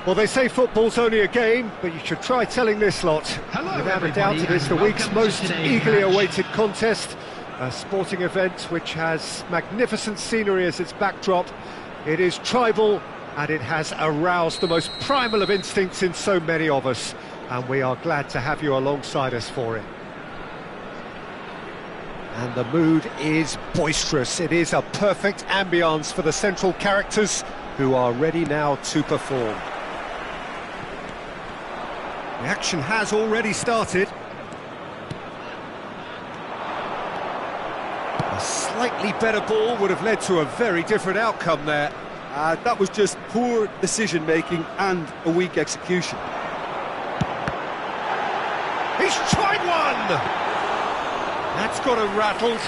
Well, they say football's only a game, but you should try telling this lot. Without a doubt, it is the week's most eagerly awaited contest, a sporting event which has magnificent scenery as its backdrop. It is tribal, and it has aroused the most primal of instincts in so many of us, and we are glad to have you alongside us for it. And the mood is boisterous. It is a perfect ambience for the central characters, who are ready now to perform. The action has already started. A slightly better ball would have led to a very different outcome there. That was just poor decision-making and a weak execution. He's tried one! That's got him rattled.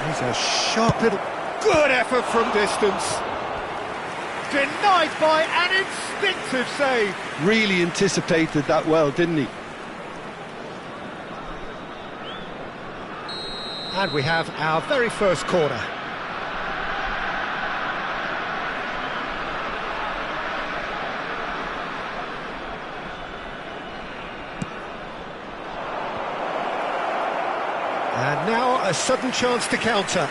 He's a sharp little... Good effort from distance. Denied by an instinctive save. Really anticipated that well, didn't he? And we have our very first corner. And now a sudden chance to counter.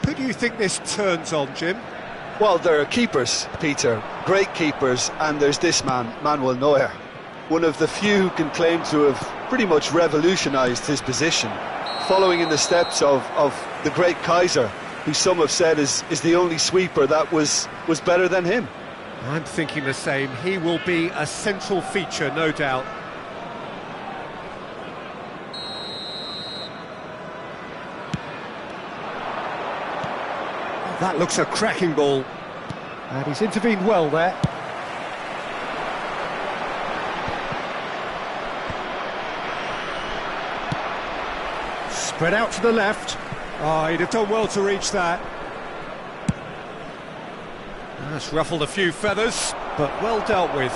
Who do you think this turns on, Jim? Well, there are keepers, Peter, great keepers, and there's this man, Manuel Neuer. One of the few who can claim to have pretty much revolutionised his position, following in the steps of the great Kaiser, who some have said is the only sweeper that was better than him. I'm thinking the same. He will be a central feature, no doubt. That looks a cracking ball. And he's intervened well there. Spread out to the left. Oh, he'd have done well to reach that. That's ruffled a few feathers, but well dealt with.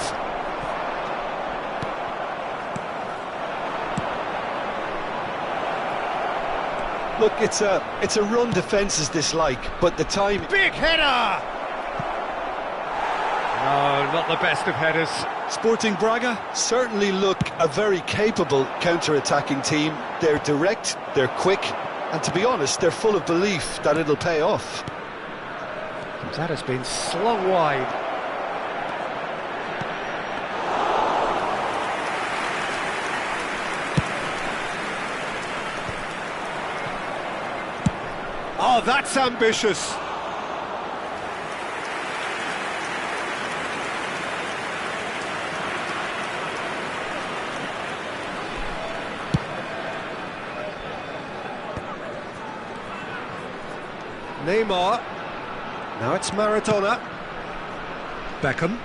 Look, it's a run defence's dislike, but the time... Big header! No, not the best of headers. Sporting Braga certainly look a very capable counter-attacking team. They're direct, they're quick, and to be honest, they're full of belief that it'll pay off. That has been slung wide. Oh, that's ambitious. Neymar. Now it's Maradona. Beckham.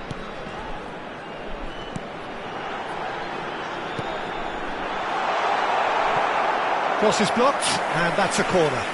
Cross is blocked, and that's a corner.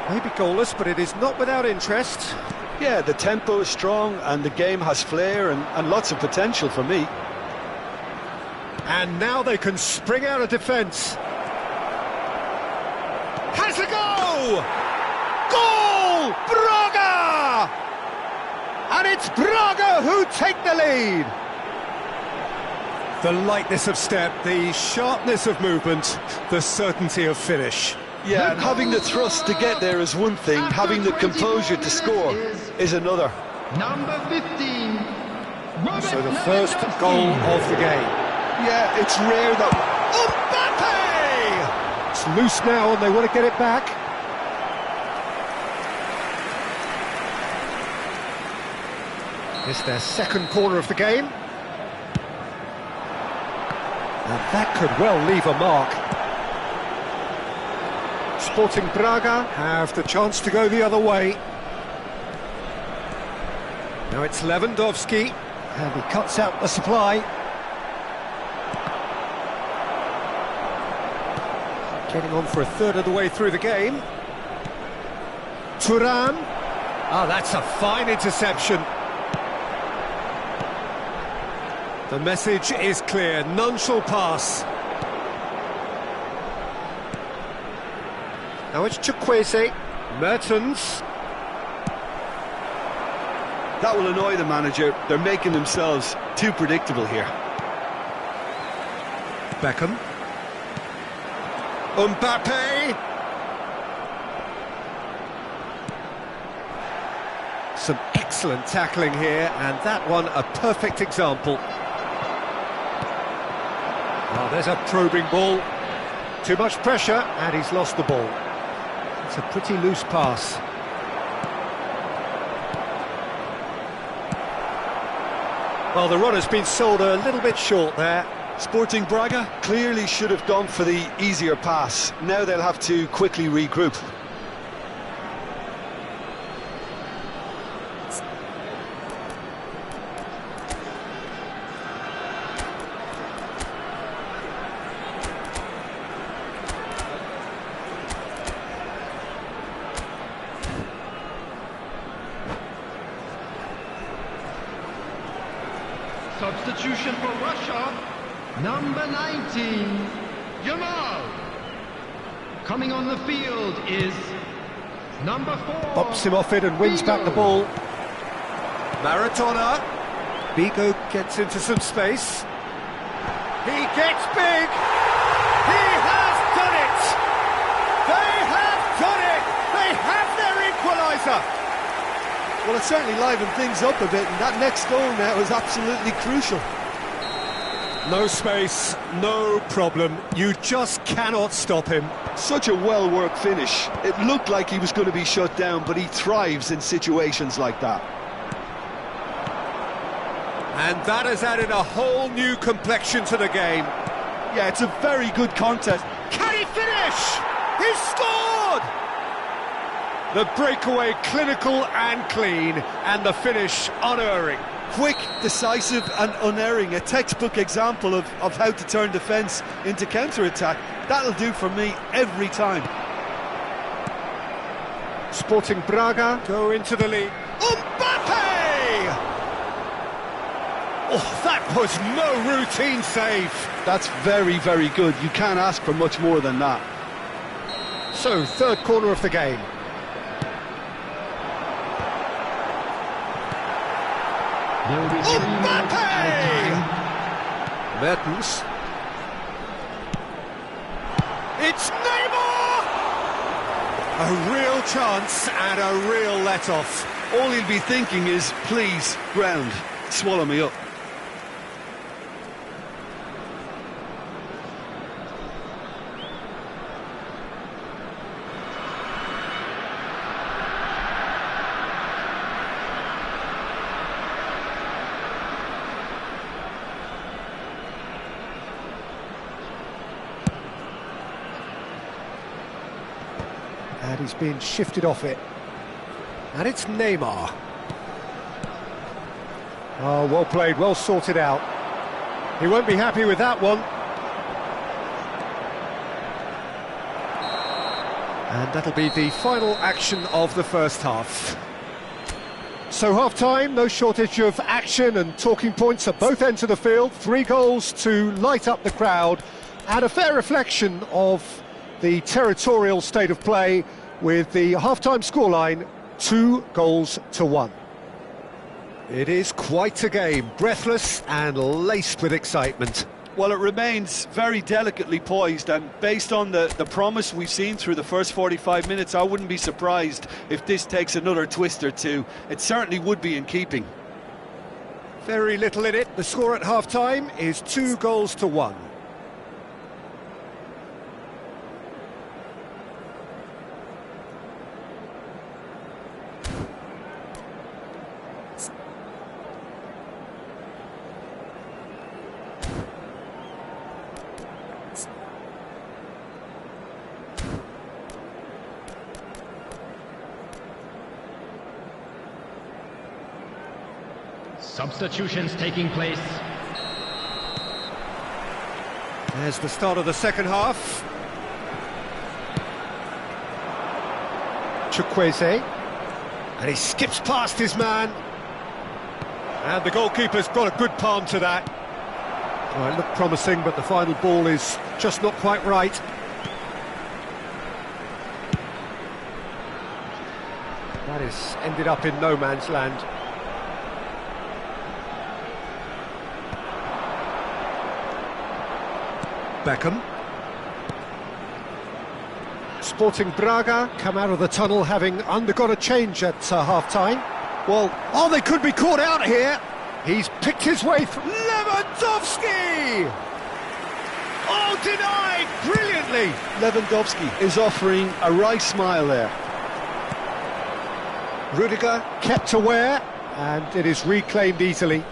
Maybe goalless, but it is not without interest. Yeah, the tempo is strong and the game has flair and lots of potential for me. And now they can spring out of defence. Has a go! Goal! Braga! And it's Braga who take the lead. The lightness of step, the sharpness of movement, the certainty of finish. Yeah, and having the thrust to get there is one thing, having the composure to score is another. Number 15. So the first goal of the game. Yeah, it's rare that... Mbappe! It's loose now and they want to get it back. It's their second corner of the game. And that could well leave a mark. Sporting Braga have the chance to go the other way. Now it's Lewandowski, and he cuts out the supply. Getting on for a third of the way through the game. Thuram. Ah, that's a fine interception. The message is clear, none shall pass. Now it's Chukwueze, Mertens. That will annoy the manager. They're making themselves too predictable here. Beckham. Mbappe. Some excellent tackling here, and that one a perfect example. Oh, there's a probing ball. Too much pressure, and he's lost the ball. It's a pretty loose pass. Well, the runner's been sold a little bit short there. Sporting Braga clearly should have gone for the easier pass. Now they'll have to quickly regroup. Substitution for Russia, number 19, Yamal. Coming on the field is number 4. Bops him off it and wins back the ball. Maradona. Vigo gets into some space. He gets big. He has done it. They have done it. They have their equaliser. Well, it certainly livened things up a bit, and that next goal now is absolutely crucial. No space, no problem. You just cannot stop him. Such a well-worked finish. It looked like he was going to be shut down, but he thrives in situations like that. And that has added a whole new complexion to the game. Yeah, it's a very good contest. Can he finish? He scored! The breakaway clinical and clean, and the finish unerring. Quick, decisive and unerring. A textbook example of how to turn defence into counter-attack. That'll do for me every time. Sporting Braga go into the lead. Mbappe! Oh, that was no routine save. That's very, very good. You can't ask for much more than that. So, third corner of the game. Mbappe! Mertens. It's Neymar! A real chance and a real let-off. All he'll be thinking is, please, ground, swallow me up. And he's been shifted off it. And it's Neymar. Oh, well played, well sorted out. He won't be happy with that one. And that'll be the final action of the first half. So half-time, no shortage of action and talking points at both ends of the field. 3 goals to light up the crowd, and a fair reflection of the territorial state of play, with the half-time scoreline 2-1. It is quite a game, breathless and laced with excitement. Well, it remains very delicately poised, and based on the promise we've seen through the first 45 minutes, I wouldn't be surprised if this takes another twist or two. It certainly would be in keeping. Very little in it. The score at half-time is 2-1. Substitutions taking place. There's the start of the second half. Chukwueze, and he skips past his man. And the goalkeeper's got a good palm to that. Well, it looked promising, but the final ball is just not quite right. That has ended up in no man's land. Beckham. Sporting Braga come out of the tunnel having undergone a change at half-time. Well, oh, they could be caught out here. He's picked his way through. Lewandowski! Oh, denied brilliantly. Lewandowski is offering a wry smile there. Rudiger kept aware, and it is reclaimed easily.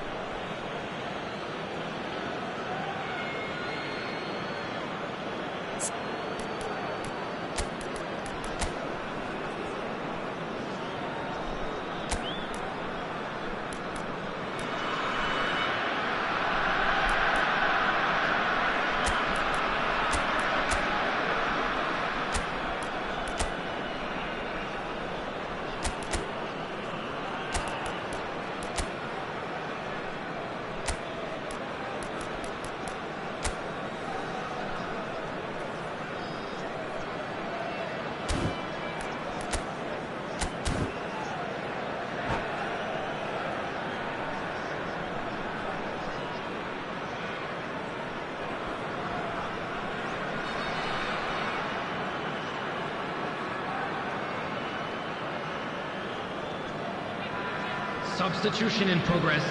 Substitution in progress.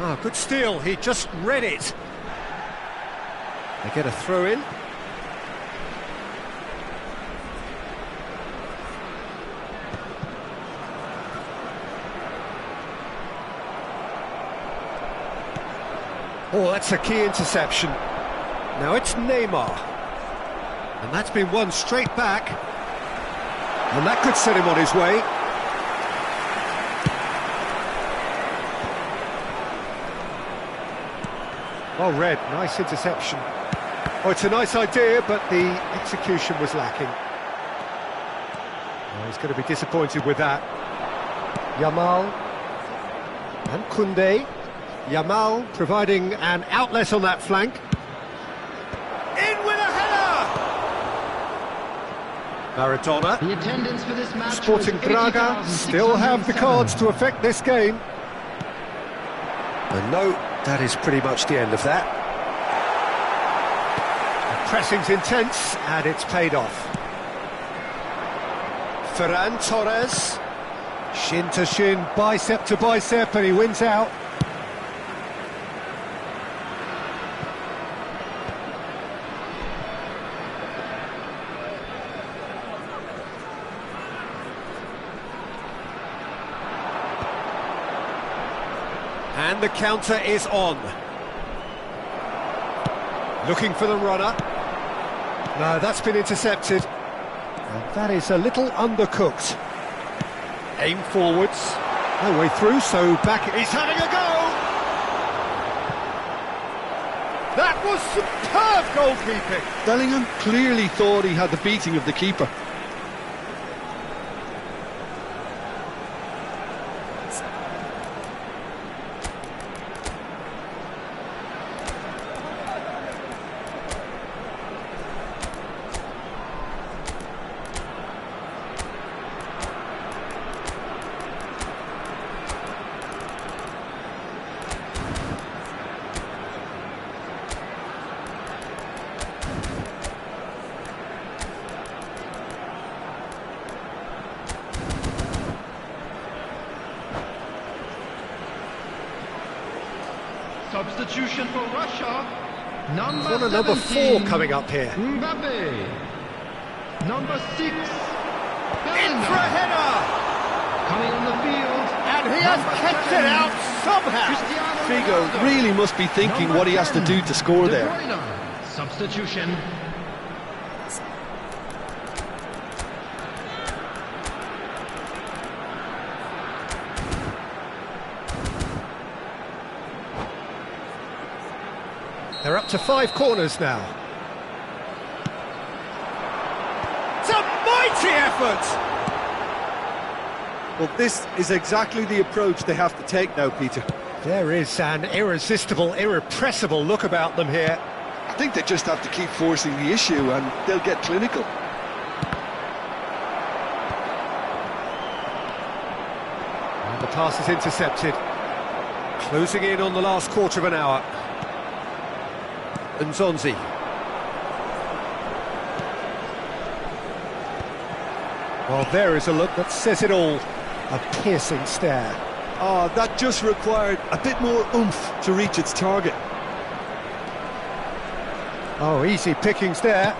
Oh, good steal, he just read it. They get a throw in. Oh, that's a key interception. Now it's Neymar. And that's been won straight back. And that could set him on his way. Well read, nice interception. Oh, it's a nice idea, but the execution was lacking. Oh, he's going to be disappointed with that. Yamal and Koundé. Yamal providing an outlet on that flank. In with a header! Maradona. The attendance for this match Sporting Braga still have the cards to affect this game. And no, that is pretty much the end of that. The pressing's intense, and it's paid off. Ferran Torres. Shin to shin, bicep to bicep, and he wins out. And the counter is on. Looking for the runner. No, that's been intercepted. And that is a little undercooked. Aim forwards. No way through, so back. He's having a go! That was superb goalkeeping! Bellingham clearly thought he had the beating of the keeper. Substitution for Russia. Number 4 coming up here. Mbappe. Number 6. In for a header! Coming on the field. And he has kept it out somehow. Figo really must be thinking what he has to do to score there. Substitution. They're up to 5 corners now. It's a mighty effort! Well, this is exactly the approach they have to take now, Peter. There is an irresistible, irrepressible look about them here. I think they just have to keep forcing the issue and they'll get clinical. And the pass is intercepted. Closing in on the last quarter of an hour. Nzonzi. Well, there is a look that says it all. A piercing stare. Oh, that just required a bit more oomph to reach its target. Oh, easy pickings there.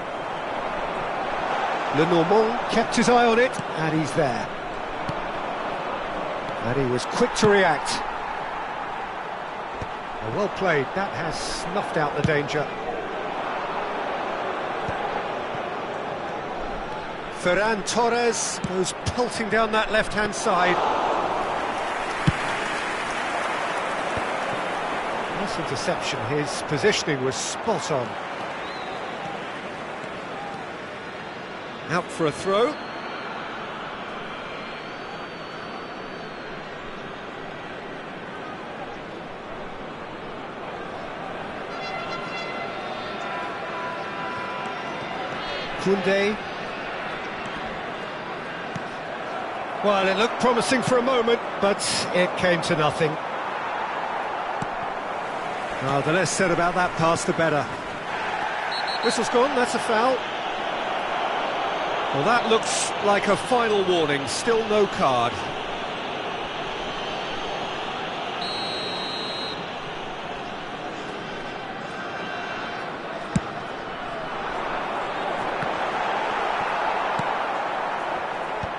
Lenormand kept his eye on it, and he's there. And he was quick to react. Oh, well played, that has snuffed out the danger. Ferran Torres goes pelting down that left-hand side. Nice interception, his positioning was spot on. Out for a throw. Koundé. Well, it looked promising for a moment, but it came to nothing. Oh, the less said about that pass, the better. Whistle's gone, that's a foul. Well, that looks like a final warning, still no card.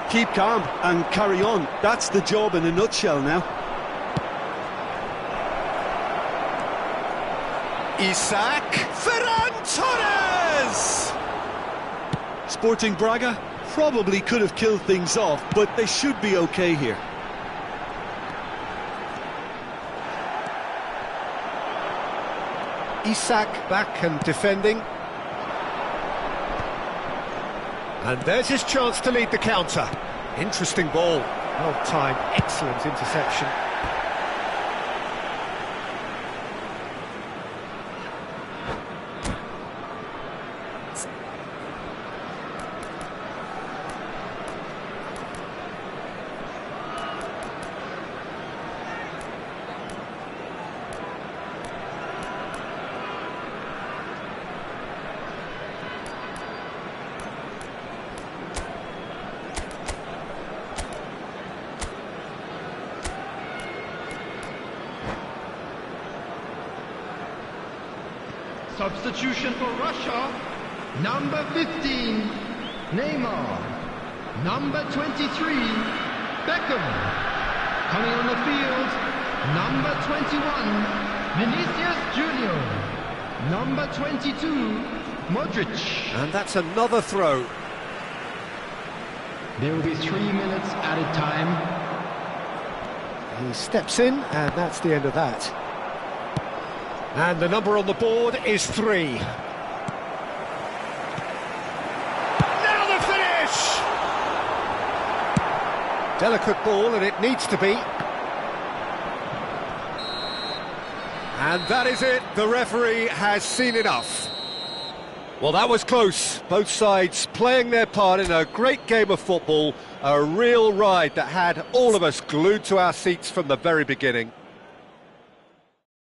Keep calm and carry on. That's the job in a nutshell now. Isaac Ferran Torres! Sporting Braga probably could have killed things off, but they should be okay here. Isaac back and defending. And there's his chance to lead the counter. Interesting ball. Well timed, excellent interception. Substitution for Russia. Number 15, Neymar. Number 23, Beckham. Coming on the field, number 21, Vinicius Junior. Number 22, Modric. And that's another throw. There will be 3 minutes added time. He steps in, and that's the end of that. And the number on the board is 3. Now the finish! Delicate ball, and it needs to be. And that is it. The referee has seen enough. Well, that was close. Both sides playing their part in a great game of football. A real ride that had all of us glued to our seats from the very beginning.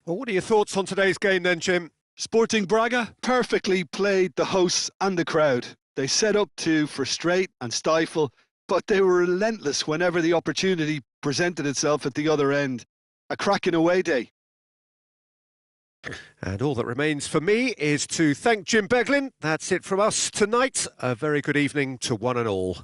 Well, what are your thoughts on today's game then, Jim? Sporting Braga perfectly played the hosts and the crowd. They set up to frustrate and stifle, but they were relentless whenever the opportunity presented itself at the other end. A cracking away day. And all that remains for me is to thank Jim Beglin. That's it from us tonight. A very good evening to one and all.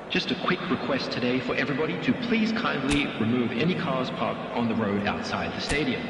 Just a quick request today for everybody to please kindly remove any cars parked on the road outside the stadium.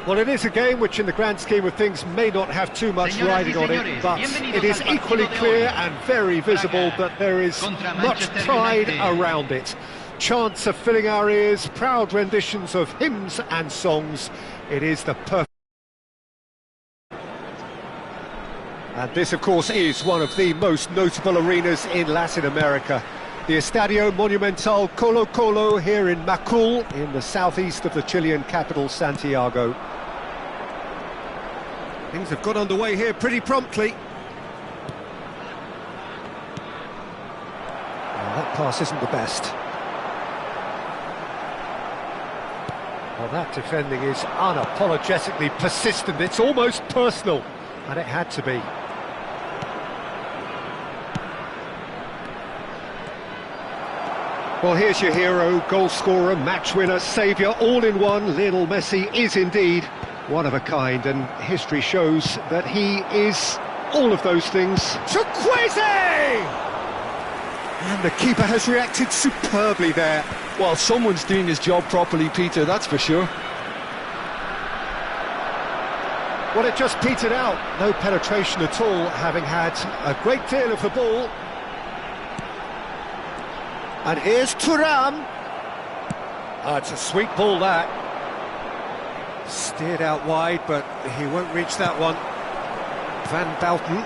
Well, it is a game which in the grand scheme of things may not have too much riding on it, but it is equally clear and very visible that there is much pride around it. Chants are filling our ears, proud renditions of hymns and songs. It is the perfect... And this, of course, is one of the most notable arenas in Latin America. The Estadio Monumental Colo Colo here in Macul, in the southeast of the Chilean capital, Santiago. Things have got underway here pretty promptly. Well, that pass isn't the best. Well, that defending is unapologetically persistent. It's almost personal, and it had to be. Well, here's your hero, goal scorer, match winner, saviour, all in one. Lionel Messi is indeed one of a kind, and history shows that he is all of those things. Chukwueze! And the keeper has reacted superbly there. Well, someone's doing his job properly, Peter, that's for sure. Well, it just petered out. No penetration at all, having had a great deal of the ball. And here's Thuram. It's a sweet ball, that. Steered out wide, but he won't reach that one. Van Bouten.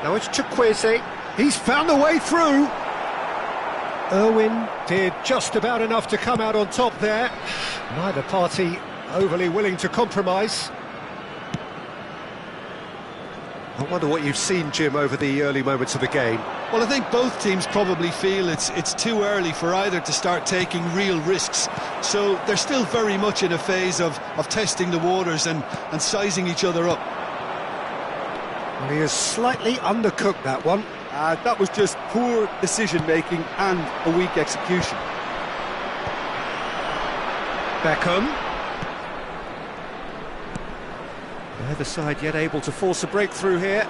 Now it's Chukwueze. He's found the way through. Irwin did just about enough to come out on top there. Neither party overly willing to compromise. I wonder what you've seen, Jim, over the early moments of the game. Well, I think both teams probably feel it's too early for either to start taking real risks. So they're still very much in a phase of testing the waters and sizing each other up. Well, he has slightly undercooked that one. That was just poor decision-making and a weak execution. Beckham. Neither side yet able to force a breakthrough here.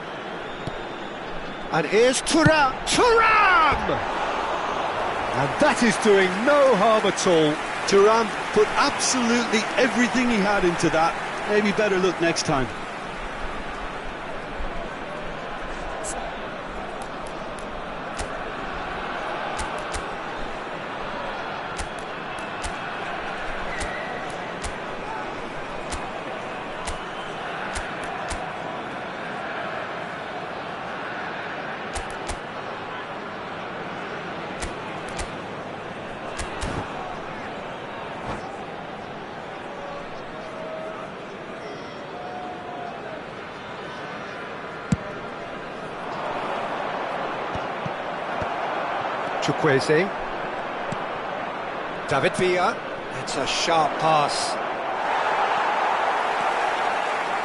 And here's Thuram! Thuram! And that is doing no harm at all. Thuram put absolutely everything he had into that. Maybe better look next time. Chukwueze. David Villa. It's a sharp pass.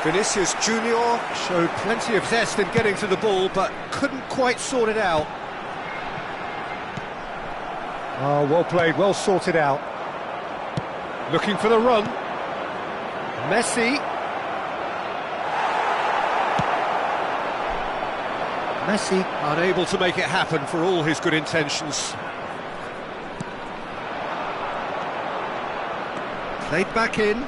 Vinicius Junior showed plenty of zest in getting to the ball, but couldn't quite sort it out. Oh, well played, well sorted out. Looking for the run. Messi. Messi unable to make it happen for all his good intentions. Played back in.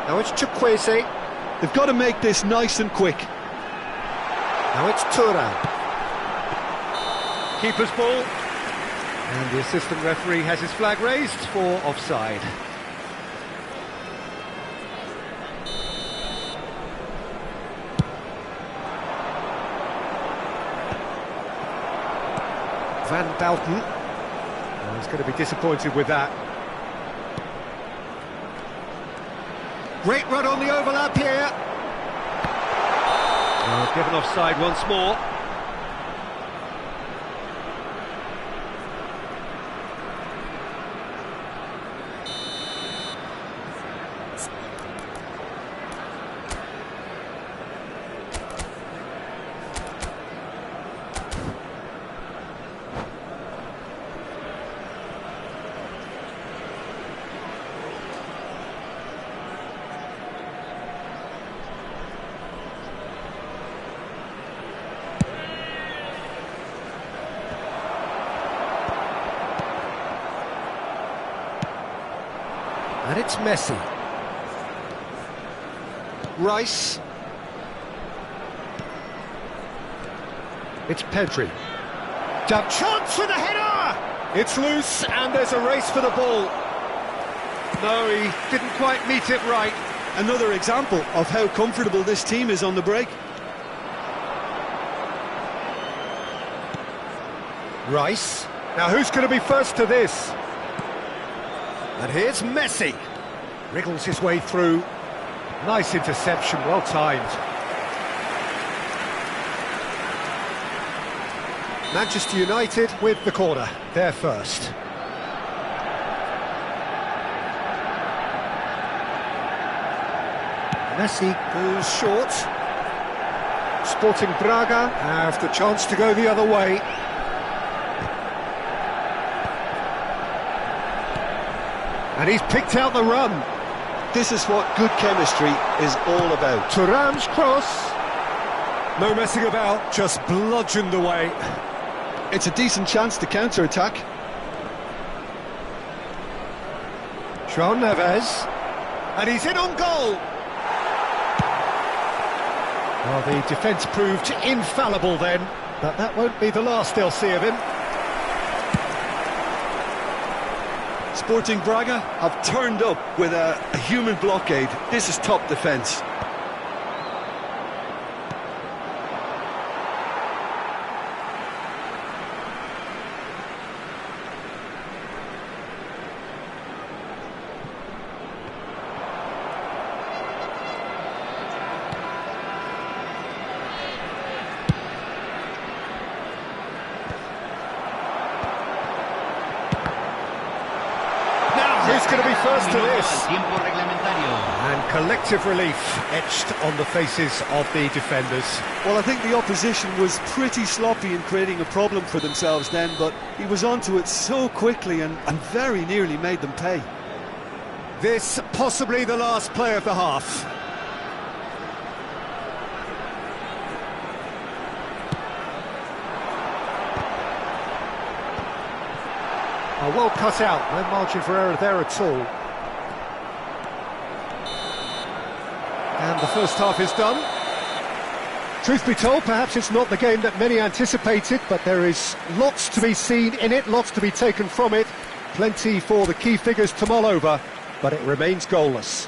Now it's Chukwueze. They've got to make this nice and quick. Now it's Thuram. Keeper's ball. And the assistant referee has his flag raised for offside. Van Bouten. Oh, he's going to be disappointed with that. Great run on the overlap here. Oh, given offside once more. And it's Messi. Rice. It's Pedri. Chance for the header! It's loose and there's a race for the ball. No, he didn't quite meet it right. Another example of how comfortable this team is on the break. Rice. Now who's going to be first to this? And here's Messi. Wriggles his way through. Nice interception, well timed. Manchester United with the corner, they're first. Messi goes short. Sporting Braga have the chance to go the other way. And he's picked out the run. This is what good chemistry is all about. Thuram's cross. No messing about, just bludgeoned away. It's a decent chance to counter-attack. João Neves. And he's in on goal. Well, the defence proved infallible then, but that won't be the last they'll see of him. Sporting Braga have turned up with a human blockade. This is top defence. Who's going to be first to this? And collective relief etched on the faces of the defenders. Well, I think the opposition was pretty sloppy in creating a problem for themselves then, but he was onto it so quickly and very nearly made them pay. This possibly the last play of the half. Well cut out, no margin for error there at all. And the first half is done. Truth be told, perhaps it's not the game that many anticipated, but there is lots to be seen in it, lots to be taken from it. Plenty for the key figures to mull over, but it remains goalless.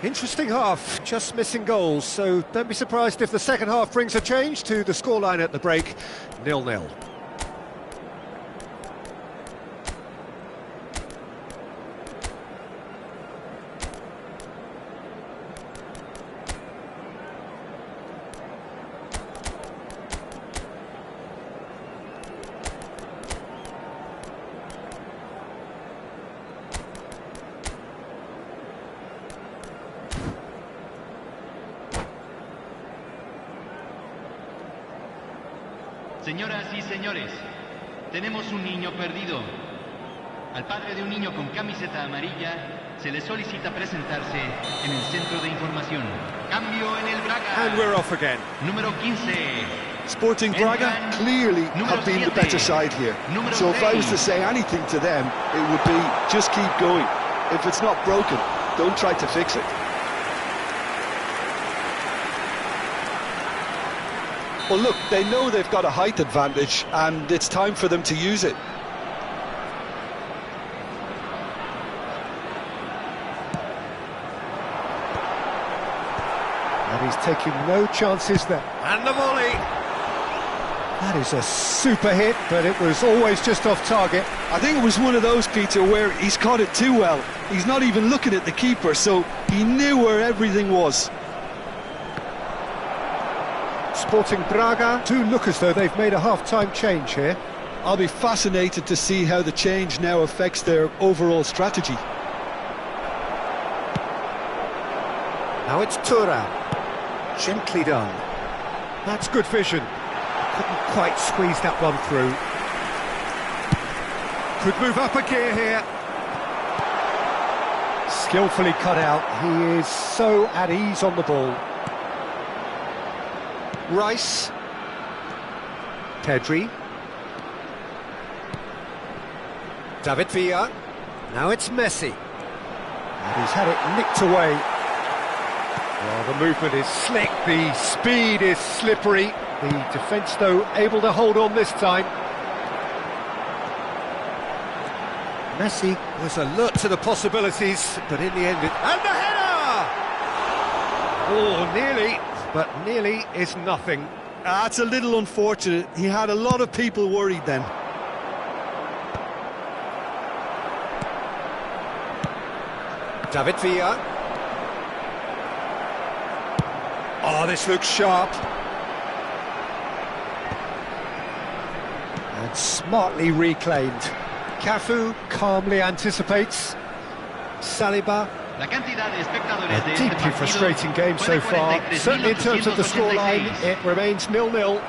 Interesting half, just missing goals, so don't be surprised if the second half brings a change to the scoreline at the break, 0-0. Señoras y señores, tenemos un niño perdido. Al padre de un niño con camiseta amarilla se le solicita presentarse en el centro de información. Cambio en el Braga. And we're off again. Número 15. Sporting Braga clearly have been the better side here. So if I was to say anything to them, it would be just keep going. If it's not broken, don't try to fix it. Well, look, they know they've got a height advantage, and it's time for them to use it. And he's taking no chances there. And the volley! That is a super hit, but it was always just off target. I think it was one of those, Peter, where he's caught it too well. He's not even looking at the keeper, so he knew where everything was. Sporting Braga do look as though they've made a half-time change here. I'll be fascinated to see how the change now affects their overall strategy. Now it's Thuram. Gently done. That's good vision. Couldn't quite squeeze that one through. Could move up a gear here. Skillfully cut out. He is so at ease on the ball. Rice. Pedri. David Villa. Now it's Messi. And he's had it nicked away. Well, the movement is slick, the speed is slippery. The defence, though, able to hold on this time. Messi was alert to the possibilities, but in the end... And the header! Oh, nearly, but nearly is nothing. That's a little unfortunate. He had a lot of people worried then. David Villa. Oh, this looks sharp. And smartly reclaimed. Cafu calmly anticipates. Saliba. A deeply frustrating game so far. Certainly in terms of the scoreline, it remains 0-0.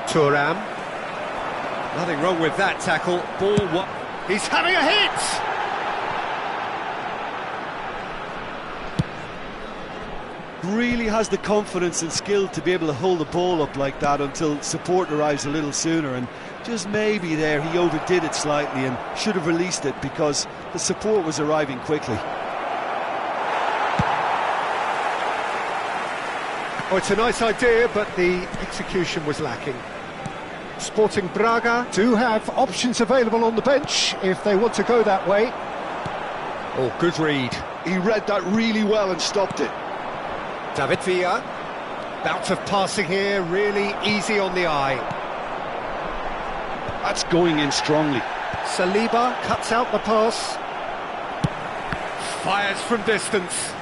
Thuram. Nothing wrong with that tackle. Ball, what? He's having a hit! Really has the confidence and skill to be able to hold the ball up like that until support arrives a little sooner, and just maybe there he overdid it slightly and should have released it because the support was arriving quickly. Oh, it's a nice idea, but the execution was lacking. Sporting Braga do have options available on the bench if they want to go that way. Oh, good read. He read that really well and stopped it. David Villa, bout of passing here, really easy on the eye. That's going in strongly. Saliba cuts out the pass. Fires from distance.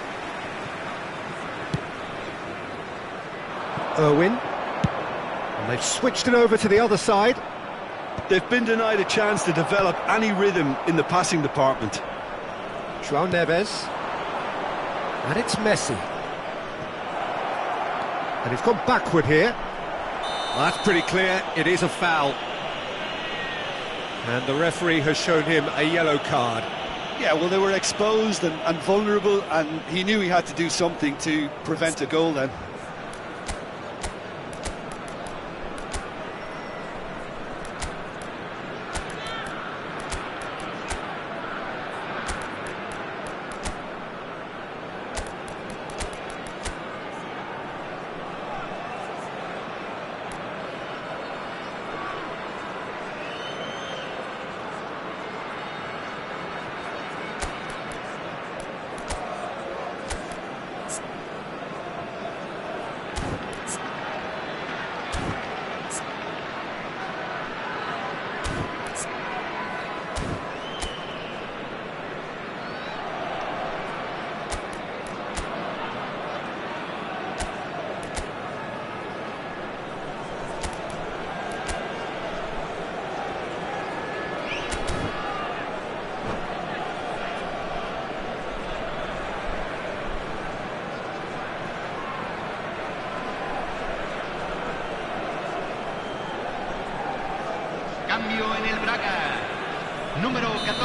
Irwin. And they've switched it over to the other side. They've been denied a chance to develop any rhythm in the passing department. João Neves. And it's Messi. And he's gone backward here. Well, that's pretty clear, it is a foul. And the referee has shown him a yellow card. Yeah, well, they were exposed and vulnerable, and he knew he had to do something to prevent a goal then.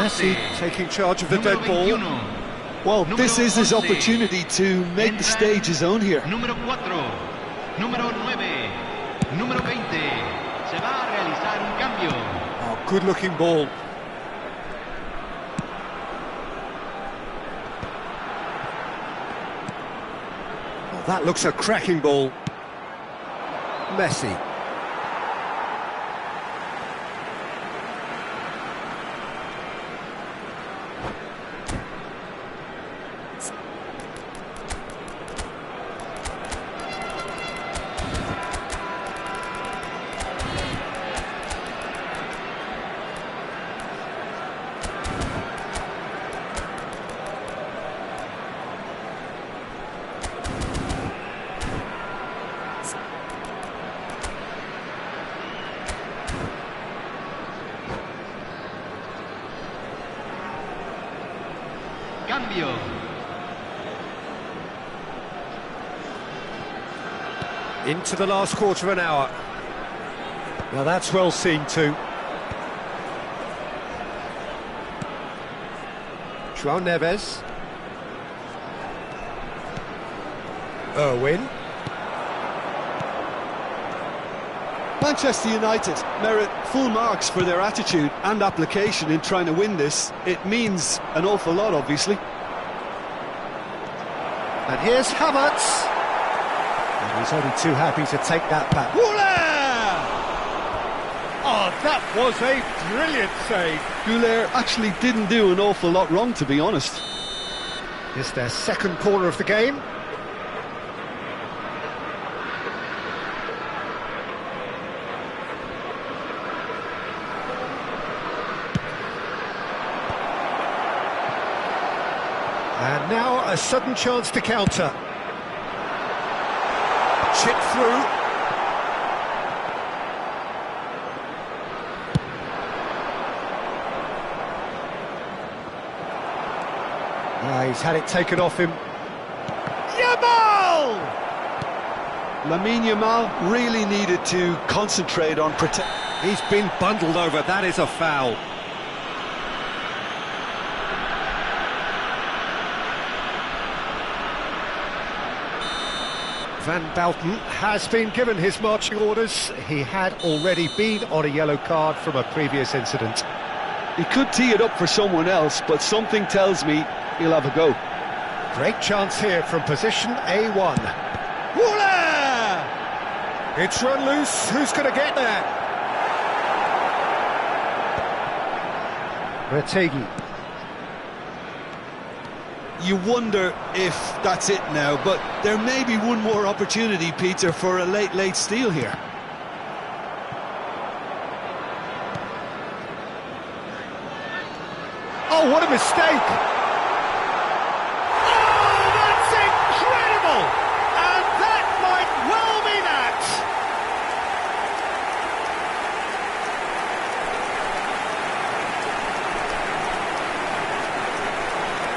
Messi taking charge of the dead ball. Well, this is his opportunity to make the stage his own here. Número 4, número 9, número 20. Se va a realizar un cambio. Oh, good looking ball. Oh, that looks a cracking ball. Messi. Cambio. Into the last quarter of an hour. Now that's well seen too. João Neves. Irwin. Manchester United merit full marks for their attitude and application in trying to win this. It means an awful lot, obviously. And here's Havertz. And he's only too happy to take that back. Oh, that was a brilliant save. Goulet actually didn't do an awful lot wrong, to be honest. It's their second corner of the game. And now a sudden chance to counter. Chip through. He's had it taken off him. Yamal! Lamine Yamal really needed to concentrate on protect. He's been bundled over, that is a foul. Van Bouten has been given his marching orders. He had already been on a yellow card from a previous incident. He could tee it up for someone else, but something tells me he'll have a go. Great chance here from position A1. Woola! It's run loose. Who's going to get there? Retegi. You wonder if that's it now, but there may be one more opportunity, Peter, for a late steal here. Oh, what a mistake! Oh, that's incredible! And that might well be that!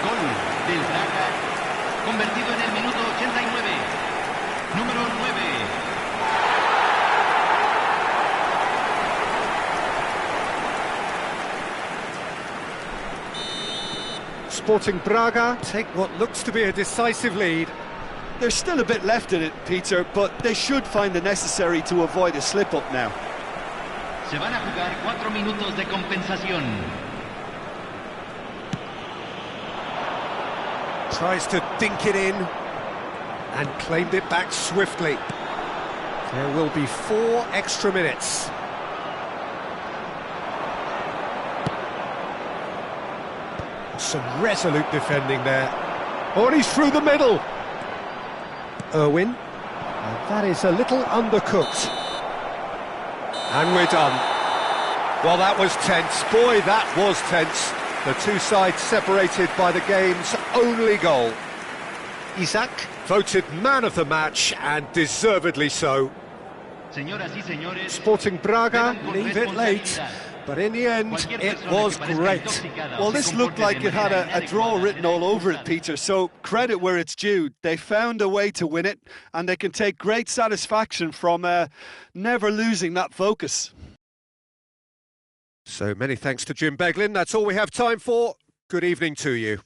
Gol del Braga, convertido en el minuto 89. Número 9. Sporting Braga take what looks to be a decisive lead. There's still a bit left in it, Peter, but they should find the necessary to avoid a slip-up now. Se van a jugar 4 minutos de compensación. Tries to dink it in and claimed it back swiftly. There will be 4 extra minutes. Some resolute defending there. Oh, and he's through the middle. Irwin. And that is a little undercooked. And we're done. Well, that was tense. Boy, that was tense. The two sides separated by the game's only goal. Isaac voted man of the match, and deservedly so. Señoras y señores, Sporting Braga leave it late, but in the end, it was great. Well, this looked like it had a draw written all over it, Peter, so credit where it's due. They found a way to win it, and they can take great satisfaction from never losing that focus. So many thanks to Jim Beglin. That's all we have time for. Good evening to you.